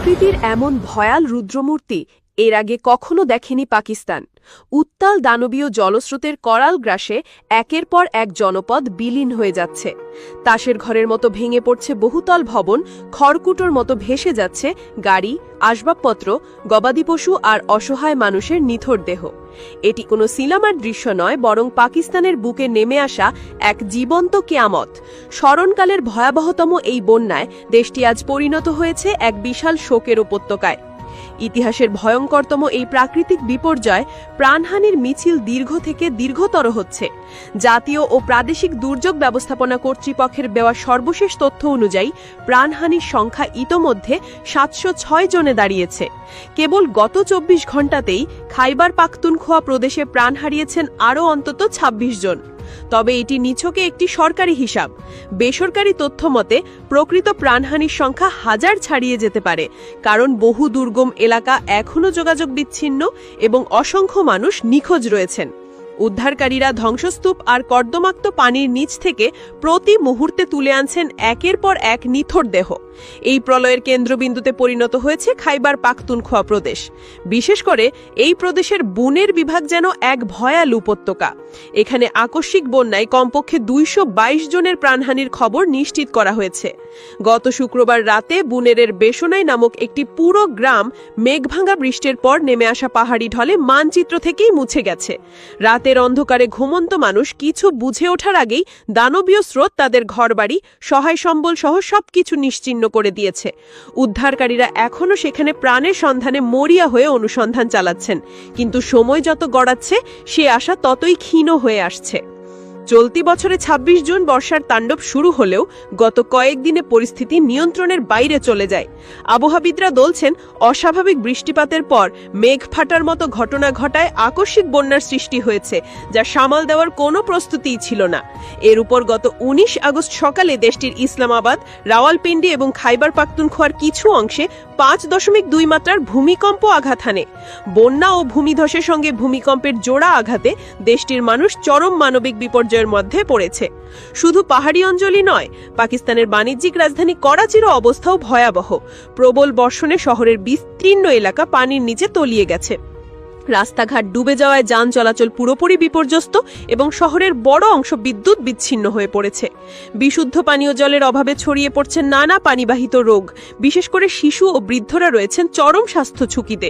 প্রকৃতির এমন ভয়াল রুদ্রমূর্তি এর আগে কখনো দেখেনি পাকিস্তান। উত্তাল দানবীয় জলস্রোতের করাল গ্রাসে একের পর এক জনপদ বিলীন হয়ে যাচ্ছে। তাসের ঘরের মতো ভেঙে পড়ছে বহুতল ভবন, খড়কুটোর মতো ভেসে যাচ্ছে গাড়ি, আসবাবপত্র, গবাদি পশু আর অসহায় মানুষের নিথর দেহ। এটি কোনো সিনেমার দৃশ্য নয়, বরং পাকিস্তানের বুকে নেমে আসা এক জীবন্ত কেয়ামত। স্মরণকালের ভয়াবহতম এই বন্যায় দেশটি আজ পরিণত হয়েছে এক বিশাল শোকের উপত্যকায়। ইতিহাসের ভয়ঙ্করতম এই প্রাকৃতিক বিপর্যয় প্রাণহানির মিছিল দীর্ঘ থেকে দীর্ঘতর হচ্ছে। জাতীয় ও প্রাদেশিক দুর্যোগ ব্যবস্থাপনা কর্তৃপক্ষের দেওয়া সর্বশেষ তথ্য অনুযায়ী প্রাণহানির সংখ্যা ইতোমধ্যে ৭০৬ জনে দাঁড়িয়েছে। কেবল গত ২৪ ঘণ্টাতেই খাইবার পাখতুনখোয়া প্রদেশে প্রাণ হারিয়েছেন আরও অন্তত ২৬ জন। তবে এটি নিছকে একটি সরকারি হিসাব। বেসরকারি তথ্য মতে প্রকৃত প্রাণহানির সংখ্যা হাজার ছাড়িয়ে যেতে পারে, কারণ বহু দুর্গম এলাকা এখনও যোগাযোগ বিচ্ছিন্ন এবং অসংখ্য মানুষ নিখোঁজ রয়েছেন। উদ্ধারকারীরা ধ্বংসস্তূপ আর কর্দমাক্ত পানির নিচ থেকে প্রতি মুহূর্তে তুলে আনছেন একের পর এক নিথর দেহ। এই প্রলয়ের কেন্দ্রবিন্দুতে পরিণত হয়েছে খাইবার পাখতুনখোয়া প্রদেশ। বিশেষ করে এই প্রদেশের বুনের বিভাগ যেন এক ভয়াল উপত্যকা। এখানে আকস্মিক বন্যায় কমপক্ষে ২২২ জনের প্রাণহানির খবর নিশ্চিত করা হয়েছে। গত শুক্রবার রাতে বুনেরের বেসনাই নামক একটি পুরো গ্রাম মেঘভাঙা বৃষ্টির পর নেমে আসা পাহাড়ি ঢলে মানচিত্র থেকেই মুছে গেছে। রাতের অন্ধকারে ঘুমন্ত মানুষ কিছু বুঝে ওঠার আগেই দানবীয় স্রোত তাদের ঘরবাড়ি, সহায় সম্বল সহ সবকিছু নিশ্চিহ্ন করে দিয়েছে। উদ্ধারকারীরা এখনও সেখানে প্রাণের সন্ধানে মরিয়া হয়ে অনুসন্ধান চালাচ্ছেন, কিন্তু সময় যত গড়াচ্ছে সে আশা ততই ক্ষীণ হয়ে আসছে। চলতি বছরে ২৬ জুন বর্ষার তাণ্ডব শুরু হলেও গত কয়েকদিনে পরিস্থিতি নিয়ন্ত্রণের বাইরে চলে যায়। আবহাওয়াবিদরা বলছেন, অস্বাভাবিক বৃষ্টিপাতের পর মেঘ ফাটার মতো ঘটনা ঘটায় আকস্মিক বন্যার সৃষ্টি হয়েছে, যা সামাল দেওয়ার কোনো প্রস্তুতিই ছিল না। এর উপর গত ১৯ আগস্ট সকালে দেশটির ইসলামাবাদ, রাওয়ালপিন্ডি এবং খাইবার পাখতুনখোয়ার কিছু অংশে ৫.২ মাত্রার ভূমিকম্প আঘাত হানে। বন্যা ও ভূমিধসের সঙ্গে ভূমিকম্পের জোড়া আঘাতে দেশটির মানুষ চরম মানবিক বিপর্যয়ের মধ্যে পড়েছে। শুধু পাহাড়ি অঞ্চলই নয়, পাকিস্তানের বাণিজ্যিক রাজধানী করাচিরও অবস্থাও ভয়াবহ। প্রবল বর্ষণে শহরের বিস্তীর্ণ এলাকা পানির নিচে তলিয়ে গেছে। রাস্তাঘাট ডুবে যাওয়ায় যান চলাচল পুরোপুরি বিপর্যস্ত এবং শহরের বড় অংশ বিদ্যুৎ বিচ্ছিন্ন হয়ে পড়েছে। বিশুদ্ধ পানীয় জলের অভাবে ছড়িয়ে পড়ছে নানা পানিবাহিত রোগ। বিশেষ করে শিশু ও বৃদ্ধরা রয়েছেন চরম স্বাস্থ্য ঝুঁকিতে।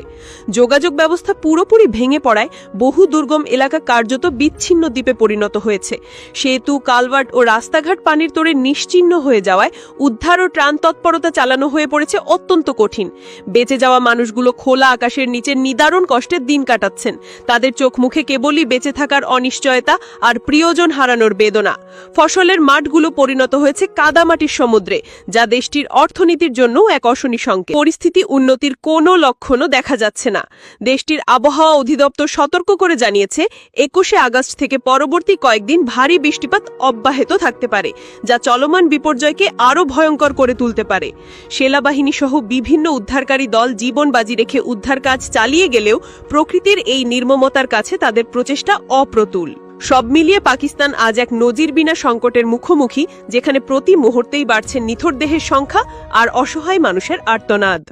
যোগাযোগ ব্যবস্থা পুরোপুরি ভেঙে পড়ায় বহু দুর্গম এলাকা কার্যত বিচ্ছিন্ন দ্বীপে পরিণত হয়েছে। সেতু, কালভার্ট ও রাস্তাঘাট পানির তোড়ে নিশ্চিহ্ন হয়ে যাওয়ায় উদ্ধার ও ত্রাণ তৎপরতা চালানো হয়ে পড়েছে অত্যন্ত কঠিন। বেঁচে যাওয়া মানুষগুলো খোলা আকাশের নিচে নিদারুণ কষ্টের দিন কাটাচ্ছেন। তাদের চোখ মুখে কেবলই বেঁচে থাকার অনিশ্চয়তা আর প্রিয়জন হারানোর বেদনা। ফসলের মাঠগুলো পরিণত হয়েছে কাদামাটির সমুদ্রে, যা দেশটির অর্থনীতির জন্য এক অশনি সংকেত। পরিস্থিতি উন্নতির কোনো লক্ষণও দেখা যাচ্ছে না। দেশটির আবহাওয়া অধিদপ্তর সতর্ক করে জানিয়েছে, ২১ আগস্ট থেকে পরবর্তী কয়েকদিন ভারী বৃষ্টিপাত অব্যাহত থাকতে পারে, যা চলমান বিপর্যয়কে আরও ভয়ঙ্কর করে তুলতে পারে। সেনাবাহিনী সহ বিভিন্ন উদ্ধারকারী দল জীবন বাজি রেখে উদ্ধার কাজ চালিয়ে গেলেও প্রকৃতির এই নির্মমতার কাছে তাদের প্রচেষ্টা অপ্রতুল। সব মিলিয়ে পাকিস্তান আজ এক নজিরবিনা সংকটের মুখোমুখি, যেখানে প্রতি মুহূর্তেই বাড়ছে নিথর দেহের সংখ্যা আর অসহায় মানুষের আর্তনাদ।